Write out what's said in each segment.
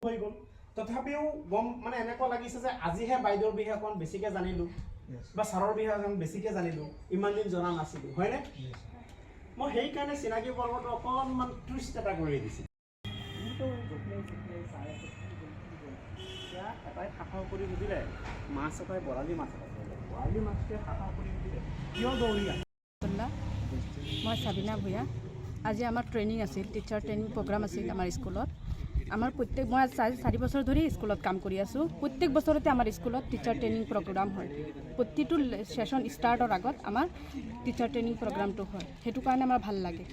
হৈ গ'ল তথাপিও গম মানে এনেকুৱা লাগিছে যে আজিহে বাইদেউৰ বিষয়ে অকণ বেছিকৈ জানিলোঁ বা ছাৰৰ বিষয়ে অকণ বেছিকৈ জানিলোঁ ইমান দিন জনা নাছিলোঁ হয়নে মই সেইকাৰণে চিনাকি পৰ্বটো অকণমান টুইষ্ট এটা কৰি দিছিলোঁ এটাই শাখা কৰি সুধিলে মাছ এটাই বৰালি মাছ এটা বৰালি মাছটোৱে শাখা কৰি সুধিলে কিয় দৌৰি আছে মই সাবিনা ভূঞা আজি আমাৰ ট্ৰেইনিং আছিল টিচাৰ ট্ৰেইনিং প্ৰগ্ৰাম আছিল আমাৰ স্কুলত আমাৰ প্ৰত্যেক মই 4 বছৰ ধৰি স্কুলত কাম কৰি আছোঁ প্ৰত্যেক বছৰতে আমাৰ স্কুলত টিচাৰ ট্ৰেইনিং প্ৰগ্ৰাম হয় প্ৰতিটো সেশন ষ্টাৰ্টৰ আগত আমাৰ টিচাৰ ট্ৰেইনিং প্ৰগ্ৰামটো হয় সেইটো কাৰণে আমাৰ ভাল লাগে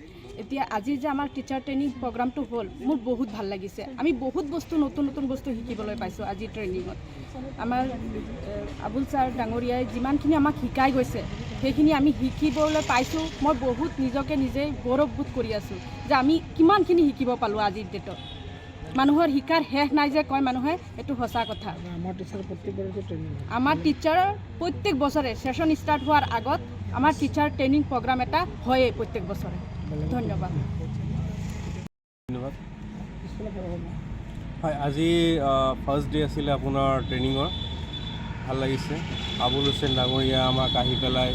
এতিয়া আজি যে আমাৰ টিচাৰ ট্ৰেইনিং প্ৰগ্ৰামটো হ'ল মোৰ বহুত ভাল লাগিছে আমি বহুত বস্তু নতুন নতুন বস্তু শিকিবলৈ পাইছোঁ আজি ট্ৰেইনিঙত আমাৰ আবুল ছাৰ ডাঙৰীয়াই যিমানখিনি আমাক শিকাই গৈছে সেইখিনি আমি শিকিবলৈ পাইছোঁ মই বহুত নিজকে নিজে গৌৰৱবোধ কৰি আছোঁ যে আমি কিমানখিনি শিকিব পালোঁ আজিৰ ডেটত মানুহৰ শিকাৰ শেষ নাই যে কয় মানুহে এইটো সঁচা কথা আমাৰ টিচাৰৰ প্ৰত্যেক বছৰে সেশন ষ্টাৰ্ট হোৱাৰ আগত আমাৰ টিচাৰ ট্ৰেইনিং প্ৰগ্ৰাম এটা হয়েই প্ৰত্যেক বছৰে ধন্যবাদ হয় আজি ফাৰ্ষ্ট ডে আছিলে আপোনাৰ ট্ৰেইনিঙৰ ভাল লাগিছে আবুল হুছেইন ডাঙৰীয়া আমাক আহি পেলাই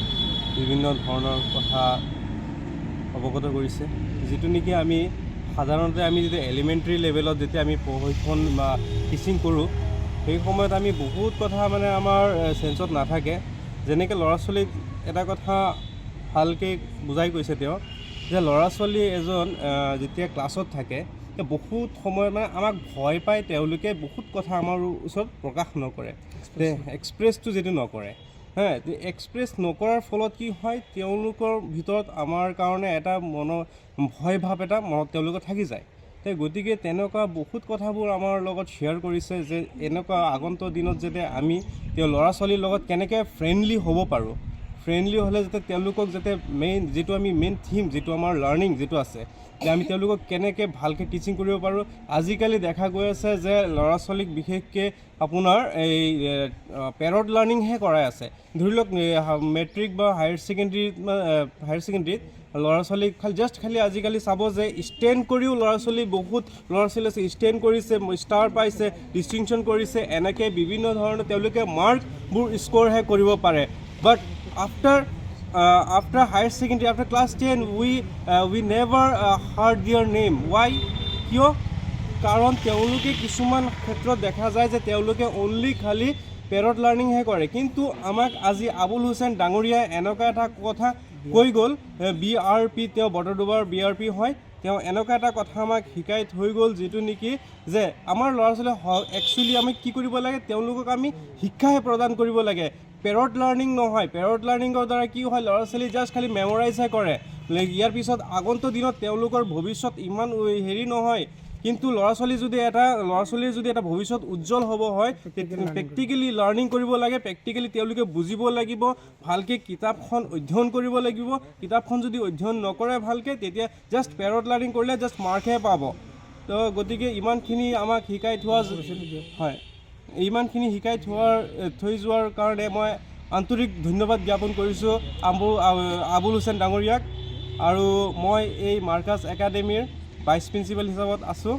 বিভিন্ন ধৰণৰ কথা অৱগত কৰিছে যিটো নেকি আমি সাধাৰণতে আমি যেতিয়া এলিমেণ্টাৰী লেভেলত যেতিয়া আমি প্ৰশিক্ষণ বা টিচিং কৰোঁ সেই সময়ত আমি বহুত কথা মানে আমাৰ চেঞ্চত নাথাকে যেনেকৈ ল'ৰা ছোৱালীক এটা কথা ভালকৈ বুজাই কৈছে তেওঁ যে ল'ৰা ছোৱালী এজন যেতিয়া ক্লাছত থাকে বহুত সময়ত মানে আমাক ভয় পায় তেওঁলোকে বহুত কথা আমাৰ ওচৰত প্ৰকাশ নকৰে এক্সপ্ৰেছটো যিটো নকৰে এক্সপ্ৰেছ নকৰাৰ ফলত কি হয় তেওঁলোকৰ ভিতৰত আমাৰ কাৰণে এটা ভয় ভাৱ এটা মনত তেওঁলোকৰ থাকি যায় গতিকে তেনেকুৱা বহুত কথাবোৰ আমাৰ লগত শ্বেয়াৰ কৰিছে যে এনেকুৱা আগন্তুক দিনত যাতে আমি তেওঁ ল'ৰা ছোৱালীৰ লগত কেনেকৈ ফ্ৰেণ্ডলি হ'ব পাৰোঁ ফ্ৰেণ্ডলি হ'লে যাতে তেওঁলোকক যাতে যিটো আমি মেইন থিম যিটো আমাৰ লাৰ্ণিং যিটো আছে যে আমি তেওঁলোকক কেনেকৈ ভালকৈ টিচিং কৰিব পাৰোঁ আজিকালি দেখা গৈ আছে যে ল'ৰা ছোৱালীক বিশেষকৈ আপোনাৰ এই পেৰড লাৰ্ণিংহে কৰাই আছে ধৰি লওক মেট্ৰিক বা হায়াৰ ছেকেণ্ডেৰীত ল'ৰা ছোৱালীক খালি আজিকালি চাব যে ষ্টেণ্ড কৰিও ল'ৰা ছোৱালী বহুত ল'ৰা ছোৱালী আছে ষ্টেণ্ড কৰিছে ষ্টাৰ পাইছে ডিষ্টিংশ্যন কৰিছে এনেকৈ বিভিন্ন ধৰণৰ তেওঁলোকে মাৰ্কবোৰ স্ক'ৰহে কৰিব পাৰে বাট after higher secondary after class 10 we never heard their name why কিয় কাৰণ তেওঁলোকে কিছুমান ক্ষেত্ৰত দেখা যায় যে তেওঁলোকে অনলি খালি পেৰড লাৰ্ণিংহে কৰে কিন্তু আমাক আজি আবুল হুছেইন ডাঙৰীয়াই এনেকুৱা এটা কথা কৈ গ'ল BRP তেওঁ বটদ্ৰৱাৰ BRP হয় তেওঁ এনেকুৱা এটা কথা আমাক শিকাই থৈ গ'ল যিটো নেকি যে আমাৰ ল'ৰা ছোৱালী একচুৱেলি আমি কি কৰিব লাগে তেওঁলোকক আমি শিক্ষাহে প্ৰদান কৰিব লাগে পেৰড লাৰ্ণিং নহয় পেৰড লাৰ্ণিঙৰ দ্বাৰা কি হয় ল'ৰা ছোৱালী জাষ্ট খালি মেমৰাইজহে কৰে ইয়াৰ পিছত আগন্তুক দিনত তেওঁলোকৰ ভৱিষ্যত ইমান হেৰি নহয় কিন্তু ল'ৰা ছোৱালীৰ যদি এটা ভৱিষ্যত উজ্জ্বল হ'ব হয় প্ৰেক্টিকেলি লাৰ্ণিং কৰিব লাগে প্ৰেক্টিকেলি তেওঁলোকে বুজিব লাগিব ভালকৈ কিতাপখন অধ্যয়ন কৰিব লাগিব কিতাপখন যদি অধ্যয়ন নকৰে ভালকৈ তেতিয়া জাষ্ট পেৰড লাৰ্ণিং কৰিলে জাষ্ট মাৰ্কহে পাব তো গতিকে ইমানখিনি আমাক শিকাই থোৱা হয় ইমানখিনি শিকাই থৈ যোৱাৰ কাৰণে মই আন্তৰিক ধন্যবাদ জ্ঞাপন কৰিছোঁ আবুল হুছেইন ডাঙৰীয়াক আৰু মই এই মাৰ্কাছ একাডেমীৰ ভাইচ প্ৰিন্সিপাল হিচাপত আছোঁ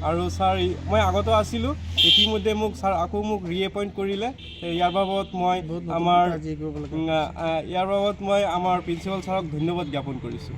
আৰু ছাৰ মই আগতেও আছিলোঁ ইতিমধ্যে ছাৰ আকৌ মোক ৰিএপইণ্ট কৰিলে ইয়াৰ বাবদ মই আমাৰ প্ৰিন্সিপাল ছাৰক ধন্যবাদ জ্ঞাপন কৰিছোঁ